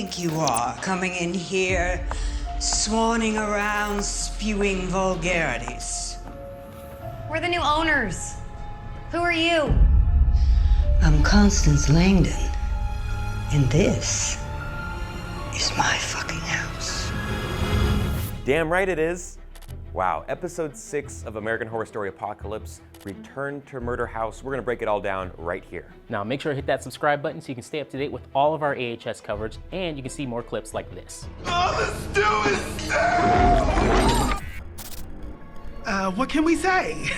think you are, coming in here, swanning around, spewing vulgarities? We're the new owners. Who are you? I'm Constance Langdon, and this is my fucking house. Damn right it is. Wow, episode 6 of American Horror Story Apocalypse, Return to Murder House. We're gonna break it all down right here. Now make sure to hit that subscribe button so you can stay up to date with all of our AHS coverage and you can see more clips like this. Oh, the stew is stale! What can we say?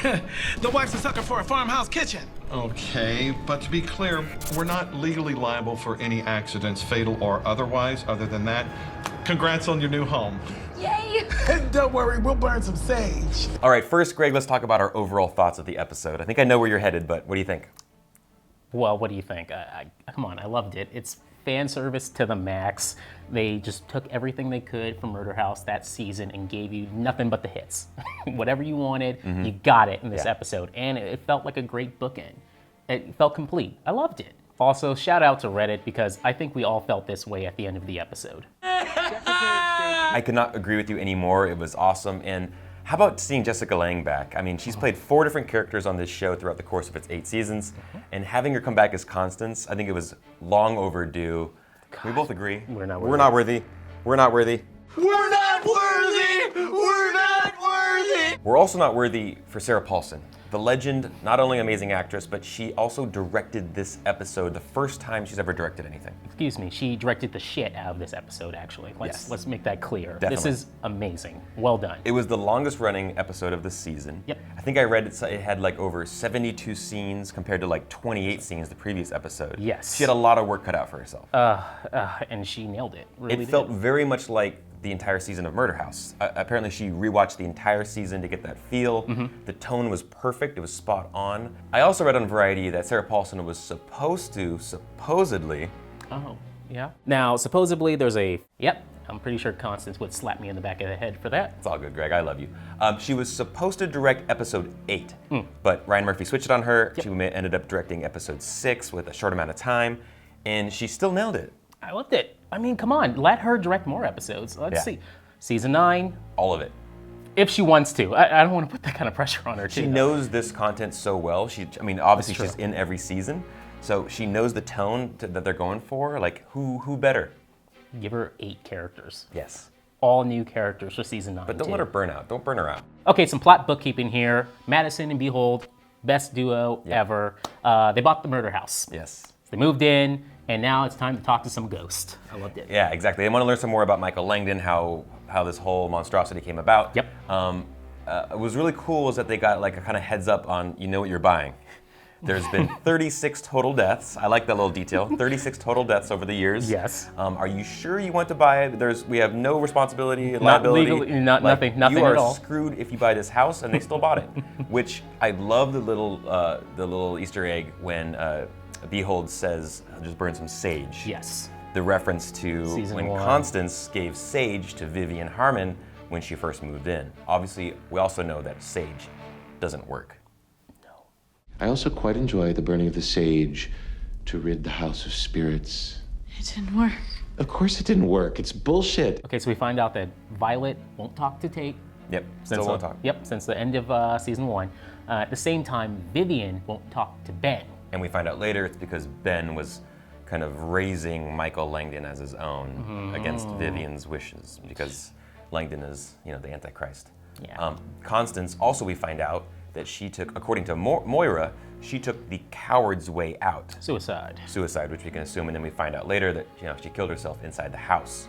The wife's a sucker for a farmhouse kitchen. Okay, but to be clear, we're not legally liable for any accidents, fatal or otherwise. Other than that, congrats on your new home. Yay! Don't worry, we'll burn some sage. All right, first, Greg, let's talk about our overall thoughts of the episode. I think I know where you're headed, but what do you think? Well, what do you think? Come on, I loved it. It's fan service to the max. They just took everything they could from Murder House that season and gave you nothing but the hits. Whatever you wanted, you got it in this episode. And it felt like a great bookend. It felt complete. I loved it. Also, shout out to Reddit because I think we all felt this way at the end of the episode. I could not agree with you anymore. It was awesome. And how about seeing Jessica Lange back? I mean, she's played 4 different characters on this show throughout the course of its 8 seasons. And having her come back as Constance, I think it was long overdue. We both agree. We're not worthy. We're not worthy. We're not worthy. We're not worthy! We're not worthy! We're also not worthy for Sarah Paulson. The legend, not only amazing actress, but she also directed this episode, the first time she's ever directed anything. Excuse me, she directed the shit out of this episode, actually. Let's make that clear. Definitely. This is amazing. Well done. It was the longest running episode of the season. Yep. I think I read it had like over 72 scenes compared to like 28 scenes the previous episode. Yes. She had a lot of work cut out for herself. And she nailed it. Really It felt did. very much like the entire season of Murder House. Apparently she rewatched the entire season to get that feel. The tone was perfect, it was spot on. I also read on Variety that Sarah Paulson was supposedly. Oh, yeah. Now, supposedly there's I'm pretty sure Constance would slap me in the back of the head for that. It's all good, Greg, I love you. She was supposed to direct episode 8, but Ryan Murphy switched it on her. She ended up directing episode 6 with a short amount of time, and she still nailed it. I loved it. I mean, come on, let her direct more episodes. Let's see. Season 9. All of it. If she wants to. I don't want to put that kind of pressure on her, too. She knows this content so well. Obviously she's in every season, so she knows the tone that they're going for. Like, who better? Give her 8 characters. Yes. All new characters for season 9. But don't let her burn out. Don't burn her out. Okay, some plot bookkeeping here. Madison and Behold, best duo ever. They bought the murder house. Yes. They moved in, and now it's time to talk to some ghost. I loved it. Yeah, exactly. They want to learn some more about Michael Langdon, how this whole monstrosity came about. Yep. It was really cool is that they got like a kind of heads up on, you know what you're buying. There's been 36 total deaths. I like that little detail. 36 total deaths over the years. Yes. Are you sure you want to buy it? We have no responsibility, Not liability. legally, nothing You at are all. screwed if you buy this house, and they still bought it. Which I love the little Easter egg when Behold says, "Just burn some sage." Yes. The reference to Season when 1. Constance gave sage to Vivian Harmon when she first moved in. Obviously, we also know that sage doesn't work. I also quite enjoy the burning of the sage to rid the house of spirits. It didn't work. Of course it didn't work. It's bullshit. Okay, so we find out that Violet won't talk to Tate. Yep, still won't talk. Yep, since the end of season 1. At the same time, Vivian won't talk to Ben. And we find out later it's because Ben was kind of raising Michael Langdon as his own against Vivian's wishes, because Langdon is, the Antichrist. Yeah. Constance, also we find out that she took, according to Moira, she took the coward's way out. Suicide, which we can assume, and then we find out later that she killed herself inside the house.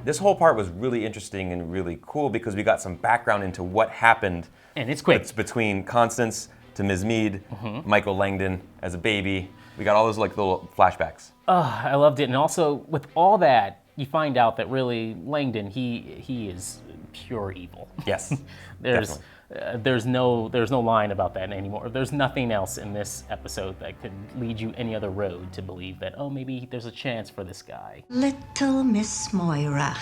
This whole part was really interesting and really cool because we got some background into what happened. And it's quick. It's between Constance to Ms. Mead, Michael Langdon as a baby. We got all those like little flashbacks. I loved it, and also with all that, you find out that really Langdon, he is pure evil. Yes. There's no line about that anymore. There's nothing else in this episode that could lead you any other road to believe that, maybe there's a chance for this guy. Little Miss Moira,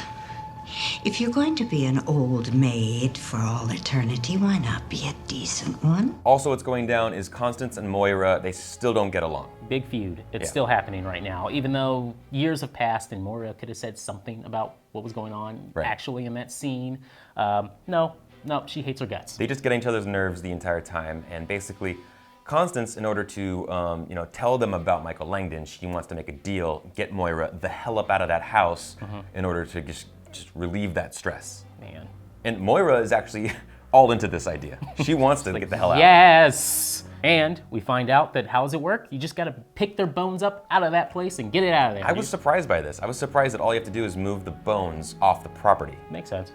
If you're going to be an old maid for all eternity, why not be a decent one? Also, what's going down is Constance and Moira, they still don't get along. Big feud. It's Yeah. still happening right now, even though years have passed and Moira could have said something about what was going on Right. actually in that scene. No, she hates her guts. They just get on each other's nerves the entire time, and basically, Constance, in order to tell them about Michael Langdon, she wants to make a deal, get Moira the hell up out of that house in order to just relieve that stress. Man. And Moira is actually all into this idea. She wants to get the hell out. Yes! And we find out that how does it work? You just gotta pick their bones up out of that place and get it out of there. I was surprised by this. I was surprised that all you have to do is move the bones off the property. Makes sense.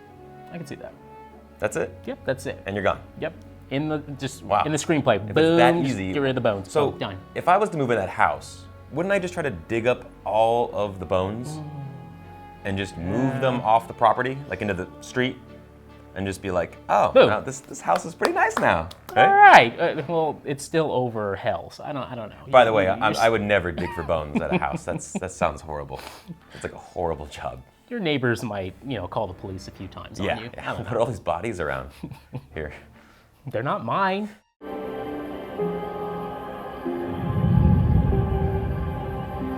I can see that. That's it? Yep, that's it. And you're gone. Yep. In the Wow. in the screenplay. If Boom. it's that easy. Get rid of the bones. So, Boom, done. if I was to move in that house, wouldn't I just try to dig up all of the bones and just move them off the property, like into the street, and just be like, oh, Boom. now this house is pretty nice now. All Right? right. Well, it's still over hell, so I don't know. By the way, I would never dig for bones at a house. That sounds horrible. It's like a horrible job. Your neighbors might, call the police a few times on Yeah. you. Yeah. What are all these bodies around here? They're not mine.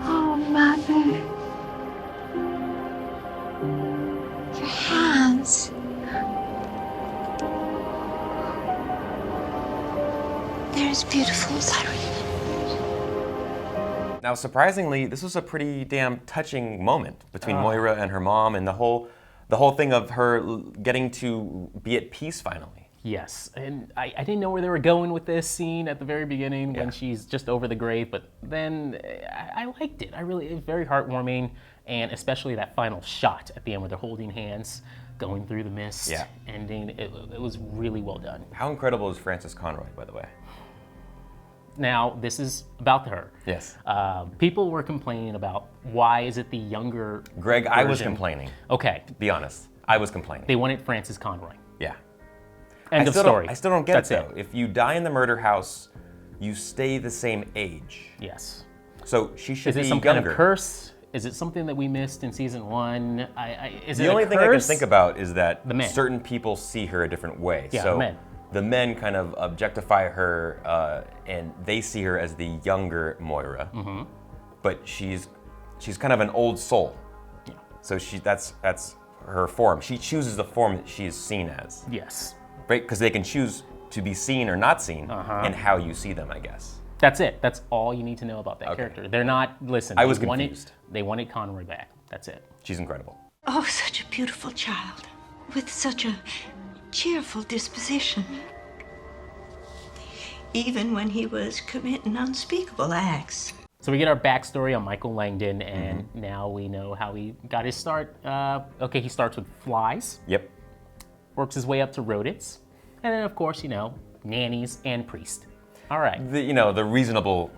Oh, Mother. Your hands. They're as beautiful as I remember. Now, surprisingly, this was a pretty damn touching moment between Moira and her mom, and the whole thing of her getting to be at peace finally. Yes, and I didn't know where they were going with this scene at the very beginning when she's just over the grave, but then I liked it. It was very heartwarming, and especially that final shot at the end where they're holding hands, going through the mist, Yeah. ending. It was really well done. How incredible is Frances Conroy, by the way? Now, this is about her. Yes. People were complaining about why is it the younger Greg, I was version? complaining. Okay, Be honest. I was complaining. they wanted Frances Conroy. Yeah. End of story. I still don't get That's it, though. If you die in the murder house, you stay the same age. Yes. So she should Is be it some younger. kind of curse? Is it something that we missed in season 1? Is The it only a thing I can curse? think about is that The men. certain people see her a different way. Yeah, so the men. the men kind of objectify her, and they see her as the younger Moira. Mm-hmm. But she's kind of an old soul. Yeah. So that's her form. She chooses the form that she is seen as. Yes. Right? Because they can choose to be seen or not seen, and how you see them, I guess. That's it. That's all you need to know about that Okay. character. They're not, listen, I was they wanted- confused. They wanted Conroy back. That's it. She's incredible. Oh, such a beautiful child with such a cheerful disposition. Even when he was committing unspeakable acts. So we get our backstory on Michael Langdon, and now we know how he got his start. Okay, he starts with flies, Yep. works his way up to rodents, and then of course, nannies and priest. All right, The reasonable,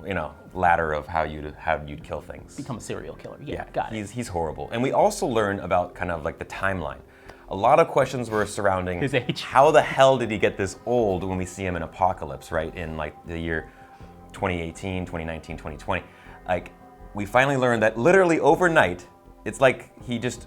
ladder of how you'd kill things. become a serial killer. Yeah, got it. He's horrible. And we also learn about kind of like the timeline. A lot of questions were surrounding His age. How the hell did he get this old when we see him in Apocalypse, right? In like the year 2018, 2019, 2020. Like, we finally learned that literally overnight, it's like he just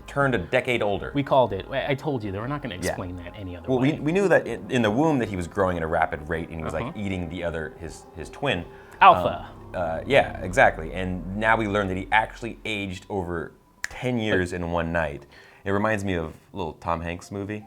turned a decade older. We called it. I told you they were not going to explain that any other Well, way. we knew that in the womb that he was growing at a rapid rate and he was like eating his twin. Alpha. Yeah, exactly. And now we learned that he actually aged over 10 years in one night. It reminds me of a little Tom Hanks movie.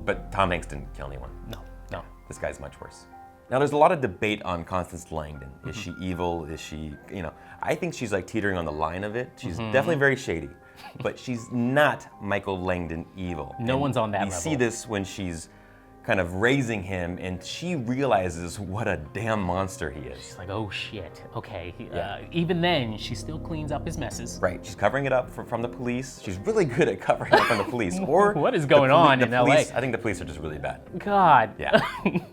But Tom Hanks didn't kill anyone. No. This guy's much worse. Now, there's a lot of debate on Constance Langdon. Is she evil? Is she, I think she's like teetering on the line of it. She's definitely very shady, but she's not Michael Langdon evil. No one's on that We level. see this when she's kind of raising him and she realizes what a damn monster he is. It's like, oh shit. Okay. Even then, she still cleans up his messes. Right, she's covering it up from the police. She's really good at covering it up from the police. Or What is going on in police, LA? I think the police are just really bad. God. Yeah.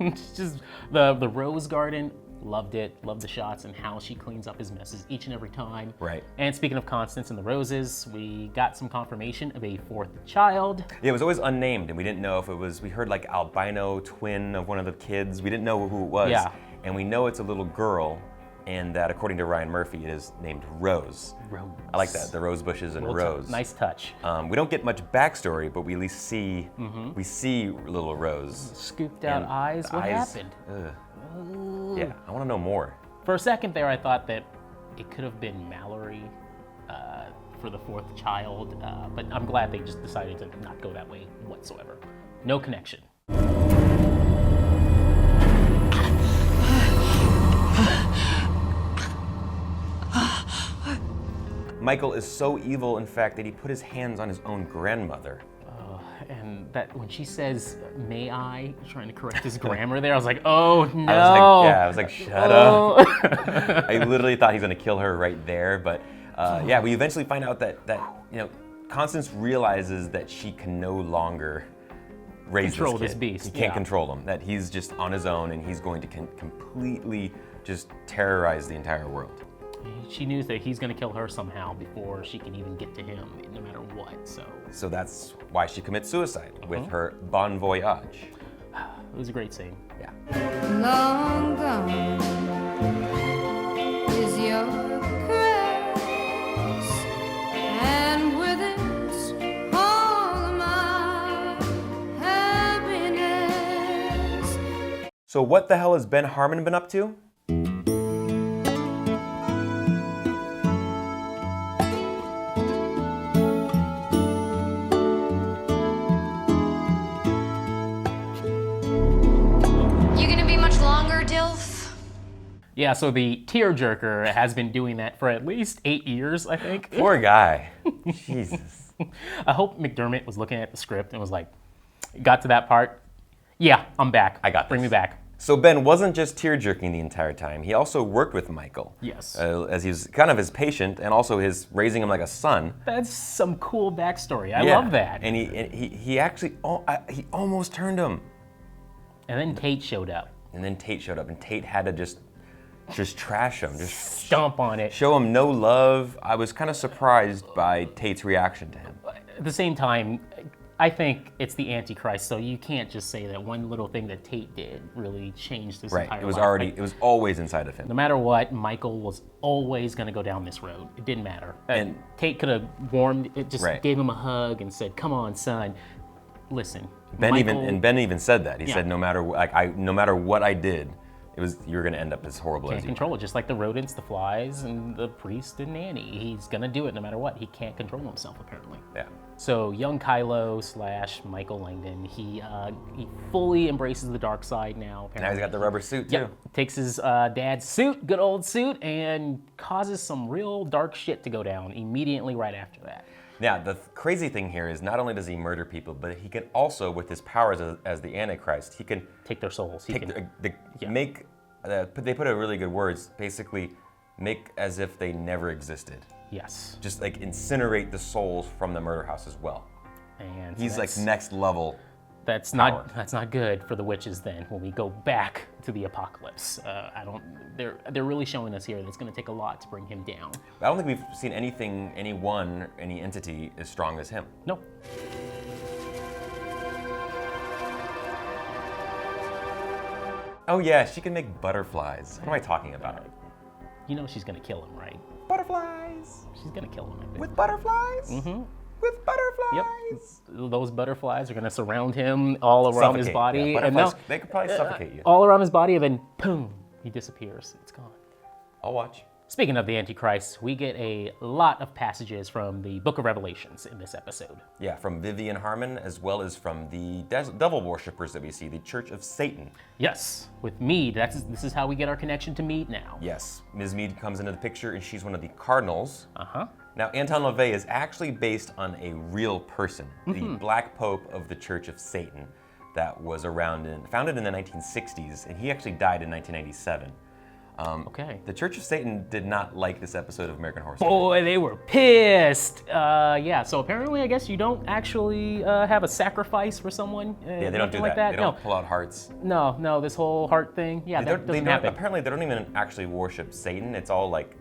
It's just the rose garden. Loved it. Loved the shots and how she cleans up his messes each and every time. Right. And speaking of Constance and the Roses, we got some confirmation of a fourth child. Yeah, it was always unnamed, and we didn't know if it was, we heard like albino twin of one of the kids. We didn't know who it was. Yeah. And we know it's a little girl, and that according to Ryan Murphy, it is named Rose. Rose. I like that, the rose bushes and Rose. Nice touch. We don't get much backstory, but we at least see, we see little Rose. Scooped out And eyes. What eyes- happened? Yeah, I want to know more. For a second there, I thought that it could have been Mallory for the fourth child, but I'm glad they just decided to not go that way whatsoever. No connection. Michael is so evil, in fact, that he put his hands on his own grandmother. And that when she says, "May I," trying to correct his grammar there, I was like, oh no. I was like, shut up. I literally thought he was gonna kill her right there, but yeah, we eventually find out that you know, Constance realizes that she can no longer raise Control this this kid. beast, He can't yeah. control him. That he's just on his own, and he's going to completely just terrorize the entire world. She knew that he's going to kill her somehow before she can even get to him, no matter what. So that's why she commits suicide with her bon voyage. It was a great scene. Yeah. Long gone is your grace, and with it all my happiness. So what the hell has Ben Harmon been up to? You gonna be much longer, Dilf? Yeah, so the tearjerker has been doing that for at least 8 years, I think. Poor guy. Jesus. I hope McDermott was looking at the script and was like, got to that part. Yeah, I'm back. I got Bring this. me back. So Ben wasn't just tear-jerking the entire time. He also worked with Michael. Yes. As he was kind of his patient and also his raising him like a son. That's some cool backstory. I Yeah. love that. And he actually, he almost turned him. And then Tate showed up. And then Tate showed up, and Tate had to just trash him, just Stomp on it. show him no love. I was kind of surprised by Tate's reaction to him. At the same time, I think it's the Antichrist, so you can't just say that one little thing that Tate did really changed his Right. entire It was life. already, Like, it was always inside of him. no matter what, Michael was always going to go down this road. It didn't matter. And- Tate could have warmed it, just Right. gave him a hug and said, "Come on, son. Listen." Ben Michael Ben even said that. He Yeah. said, no matter what I did, you're gonna end up as horrible can't as you. control it, just like the rodents, the flies, and the priest and Nanny. He's gonna do it no matter what. He can't control himself, apparently. Yeah. So young Kylo / Michael Langdon, he fully embraces the dark side now. Apparently. Now he's got the rubber suit too. Yep. Takes his dad's suit, good old suit, and causes some real dark shit to go down immediately right after that. Now, the crazy thing here is not only does he murder people, but he can also, with his powers as the Antichrist, he can Take their souls. He take can, make. They put a really good words. Basically, make as if they never existed. yes. Just like incinerate the souls from the murder house as well. And He's like that's- next level. That's power. not good for the witches. Then when we go back to the apocalypse, they're really showing us here that it's going to take a lot to bring him down. I don't think we've seen anything, any entity as strong as him. No. Oh yeah, she can make butterflies. What am I talking about? You know she's going to kill him, right? Butterflies. She's going to kill him. I think. With butterflies? Mm-hmm. With butterflies. Yep. Those butterflies are going to surround him all around his Suffocate. body. Yeah, and butterflies, now, they could probably suffocate you. all around his body, and then boom, he disappears. It's gone. I'll watch. Speaking of the Antichrist, we get a lot of passages from the Book of Revelations in this episode. Yeah, from Vivian Harmon, as well as from the devil worshippers that we see, the Church of Satan. Yes, with Mead, this is how we get our connection to Mead now. Yes, Ms. Mead comes into the picture, and she's one of the cardinals. Uh-huh. Now, Anton LaVey is actually based on a real person, the Black Pope of the Church of Satan, that was founded in the 1960s, and he actually died in 1997. Okay. The Church of Satan did not like this episode of American Horror Story. Boy, they were pissed. Yeah, so apparently I guess you don't actually have a sacrifice for someone. Yeah, they don't do like that. that. They don't pull out hearts. No, this whole heart thing. Yeah, that doesn't happen. Apparently, they don't even actually worship Satan. It's all like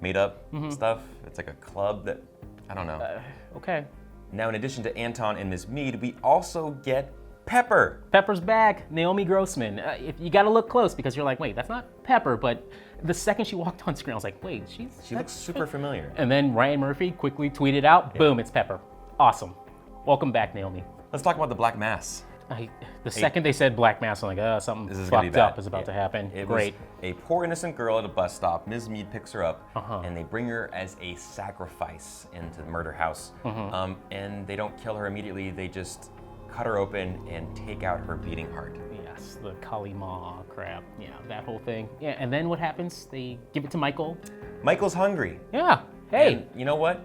made up stuff. It's like a club that, I don't know. Okay. Now, in addition to Anton and Ms. Mead, we also get Pepper. Pepper's back, Naomi Grossman. If you gotta look close because you're like, wait, that's not Pepper, but the second she walked on screen, I was like, wait, she looks super familiar. And then Ryan Murphy quickly tweeted out, boom, it's Pepper. Awesome. Welcome back, Naomi. Let's talk about the Black Mass. The second they said Black Mass, I'm like, something fucked up is about to happen. It Great. was a poor innocent girl at a bus stop. Ms. Mead picks her up, and they bring her as a sacrifice into the murder house. And they don't kill her immediately. They just cut her open and take out her beating heart. Yes, the Kali Ma crap. Yeah, that whole thing. Yeah, and then what happens? They give it to Michael. Michael's hungry. Yeah. Hey. And you know what?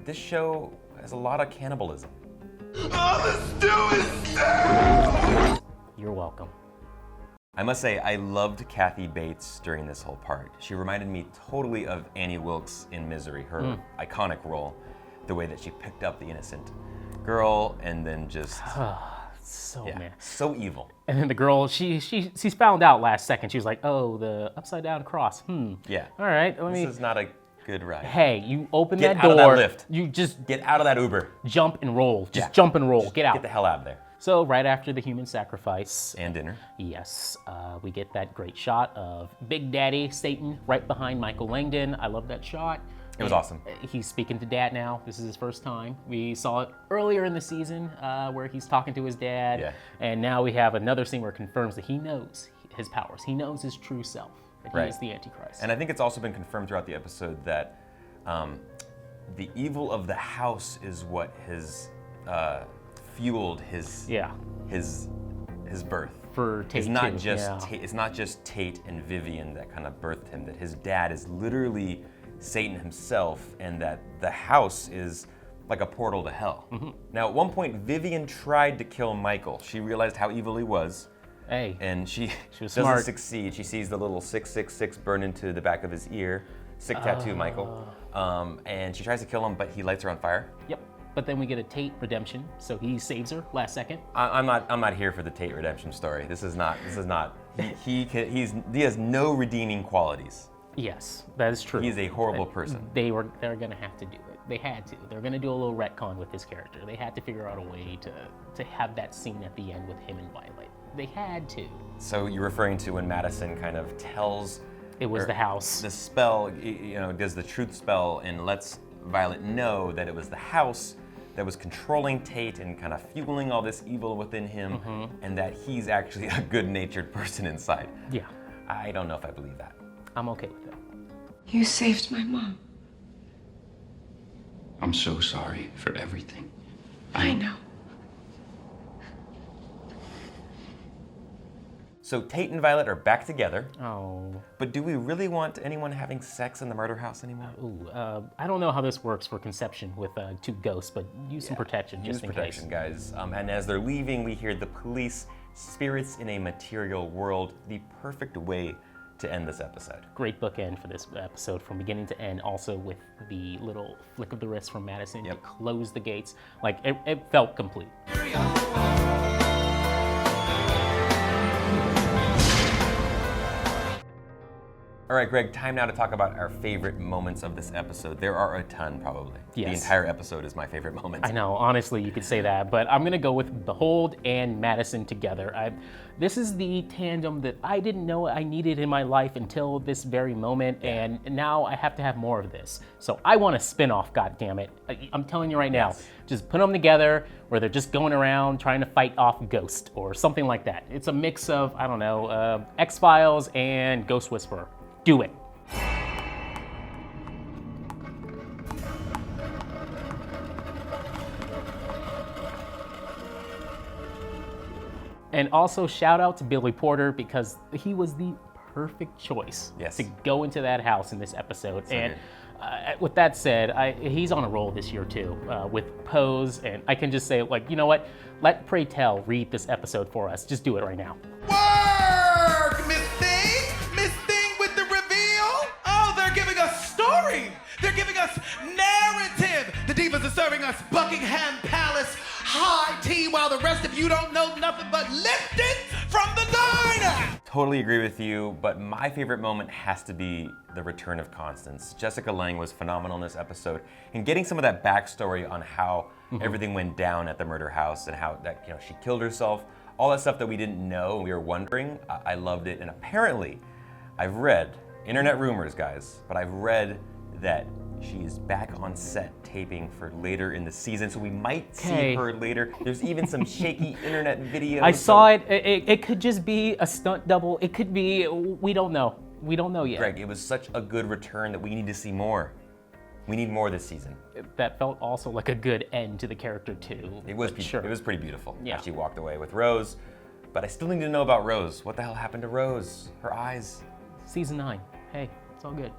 This show has a lot of cannibalism. All this do is stew! You're welcome. I must say, I loved Kathy Bates during this whole part. She reminded me totally of Annie Wilkes in Misery, her iconic role, the way that she picked up the innocent girl and then just so evil. And then the girl, she's found out last second. She was like, oh, the upside down cross. Yeah. All right, This is not a good ride. Hey, you open Get that door. out of that lift. You just Get out of that Uber. jump and roll. Just jump and roll. Get out. Get the hell out of there. So right after the human sacrifice and dinner, yes, we get that great shot of Big Daddy Satan right behind Michael Langdon. I love that shot. It was awesome. He's speaking to Dad now. This is his first time. We saw it earlier in the season where he's talking to his dad. Yeah. And now we have another scene where it confirms that he knows his powers. He knows his true self. That he is the Antichrist. And I think it's also been confirmed throughout the episode that the evil of the house is what has fueled his birth. For Tate it's not too. just it's not just Tate and Vivian that kind of birthed him. That his dad is literally Satan himself, and that the house is like a portal to hell. Now, at one point, Vivian tried to kill Michael. She realized how evil he was. Hey, and she was doesn't smart. succeed. She sees the little 666 burn into the back of his ear. Sick tattoo, Michael. And she tries to kill him, but he lights her on fire. Yep. But then we get a Tate redemption, so he saves her last second. I'm not here for the Tate redemption story. This is not. He has no redeeming qualities. Yes, that is true. He's a horrible person. They're gonna have to do it. They had to. They're gonna do a little retcon with his character. They had to figure out a way to have that scene at the end with him and Violet. They had to. So you're referring to when Madison kind of tells it was the house. The spell, does the truth spell and lets Violet know that it was the house that was controlling Tate and kind of fueling all this evil within him, and that he's actually a good-natured person inside. Yeah. I don't know if I believe that. I'm okay with that. You saved my mom. I'm so sorry for everything. I know. So Tate and Violet are back together. Oh. But do we really want anyone having sex in the murder house anymore? I don't know how this works for conception with two ghosts, but use some protection just in case. Use protection, guys. And as they're leaving, we hear the police, spirits in a material world, the perfect way to end this episode. Great bookend for this episode from beginning to end, also with the little flick of the wrist from Madison to close the gates. Like, it felt complete. All right, Greg, time now to talk about our favorite moments of this episode. There are a ton, probably. Yes. The entire episode is my favorite moment. I know, honestly, you could say that, but I'm gonna go with Behold and Madison together. This is the tandem that I didn't know I needed in my life until this very moment, and now I have to have more of this. So I want a spin-off, goddammit. I'm telling you right now, just put them together where they're just going around trying to fight off Ghost or something like that. It's a mix of, I don't know, X-Files and Ghost Whisperer. Do it. And also shout out to Billy Porter because he was the perfect choice to go into that house in this episode. And with that said, he's on a roll this year too with Pose. And I can just say, like, you know what? Let Pray Tell read this episode for us. Just do it right now. Work, Miss Thing! Miss Thing with the They're giving us narrative. The divas are serving us Buckingham Palace high tea while the rest of you don't know nothing but lifted from the diner. Totally agree with you, but my favorite moment has to be the return of Constance. Jessica Lange was phenomenal in this episode, and getting some of that backstory on how everything went down at the murder house and how that she killed herself, all that stuff that we didn't know and we were wondering. I loved it, and apparently, I've read internet rumors, guys, but I've read that she is back on set taping for later in the season, so we might see her later. There's even some shaky internet videos. I saw it. It could just be a stunt double. It could be, we don't know. We don't know yet. Greg, it was such a good return that we need to see more. We need more this season. That felt also like a good end to the character too. It was sure. It was pretty beautiful. Yeah. How she walked away with Rose, but I still need to know about Rose. What the hell happened to Rose? Her eyes. Season 9. Hey, it's all good.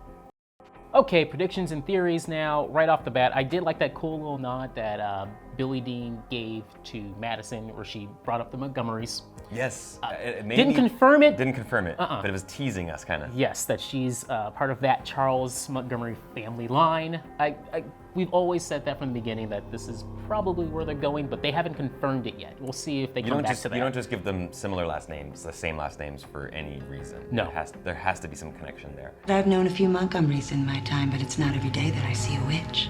Okay, predictions and theories now. Right off the bat, I did like that cool little nod that Billie Dean gave to Madison where she brought up the Montgomerys. Yes. Didn't confirm it. Didn't confirm it, but it was teasing us kind of. Yes, that she's part of that Charles Montgomery family line. We've always said that from the beginning that this is probably where they're going, but they haven't confirmed it yet. We'll see if they come back to that. You don't just give them similar last names, the same last names for any reason. No. There has to be some connection there. I've known a few Montgomerys in my time, but it's not every day that I see a witch.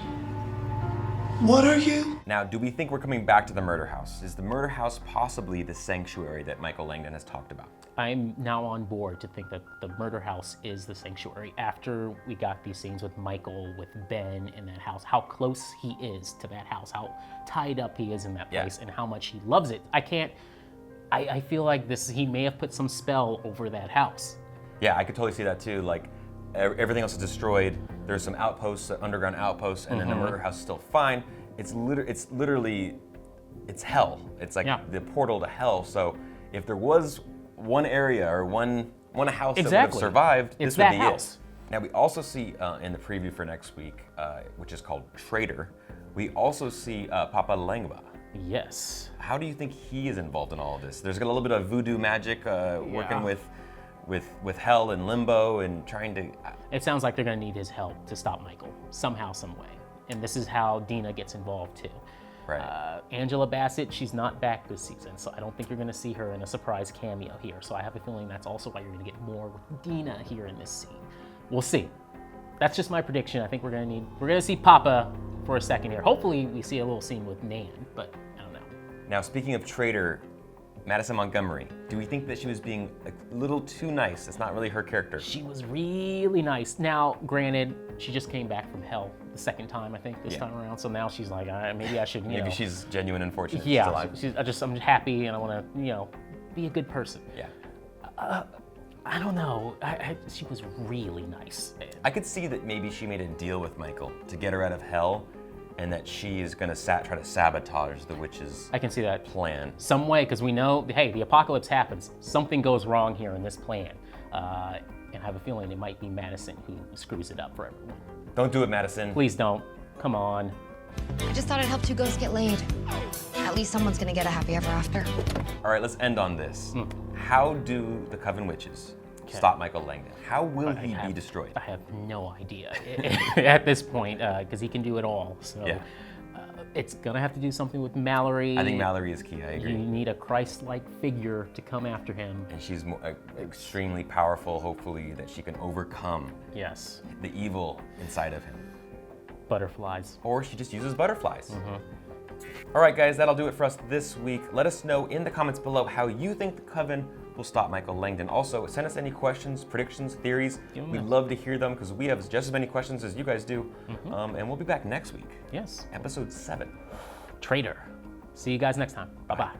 What are you? Now, do we think we're coming back to the murder house? Is the murder house possibly the sanctuary that Michael Langdon has talked about? I'm now on board to think that the murder house is the sanctuary. After we got these scenes with Michael, with Ben in that house, how close he is to that house, how tied up he is in that place, and how much he loves it. I feel like he may have put some spell over that house. Yeah, I could totally see that too. Like, everything else is destroyed. There's some outposts, underground outposts, and then the murder house is still fine. It's literally hell. It's like the portal to hell. So if there was one area or one house that would have survived, this would be it. Now we also see in the preview for next week, which is called Traitor, we also see Papa Langba. Yes. How do you think he is involved in all of this? There's got a little bit of voodoo magic working with hell and limbo and trying to... It sounds like they're gonna need his help to stop Michael, somehow, some way. And this is how Dina gets involved too. Right. Angela Bassett, she's not back this season, so I don't think you're gonna see her in a surprise cameo here. So I have a feeling that's also why you're gonna get more with Dina here in this scene. We'll see. That's just my prediction. I think we're gonna see Papa for a second here. Hopefully we see a little scene with Nan, but I don't know. Now speaking of Traitor, Madison Montgomery, do we think that she was being a little too nice? It's not really her character. She was really nice. Now, granted, she just came back from hell the second time, I think, this time around. So now she's like, maybe I should, Maybe she's genuine and fortunate. Yeah, she's alive. I'm happy and I want to, be a good person. Yeah. I don't know. She was really nice. I could see that maybe she made a deal with Michael to get her out of hell, and that she is going to try to sabotage the witch's I can see that plan. Some way, because we know, hey, the apocalypse happens. Something goes wrong here in this plan. And I have a feeling it might be Madison who screws it up for everyone. Don't do it, Madison. Please don't. Come on. I just thought I'd help two ghosts get laid. At least someone's gonna get a happy ever after. All right, let's end on this. How do the Coven Witches stop Michael Langdon? How will he be destroyed? I have no idea at this point, because he can do it all. So it's gonna have to do something with Mallory. I think Mallory is key, I agree. You need a Christ-like figure to come after him. And she's extremely powerful, hopefully, that she can overcome the evil inside of him. Butterflies. Or she just uses butterflies. All right, guys, that'll do it for us this week. Let us know in the comments below how you think the Coven will stop Michael Langdon. Also, send us any questions, predictions, theories. We'd love to hear them because we have just as many questions as you guys do. And we'll be back next week. Yes. Episode 7. Traitor. See you guys next time. Bye-bye.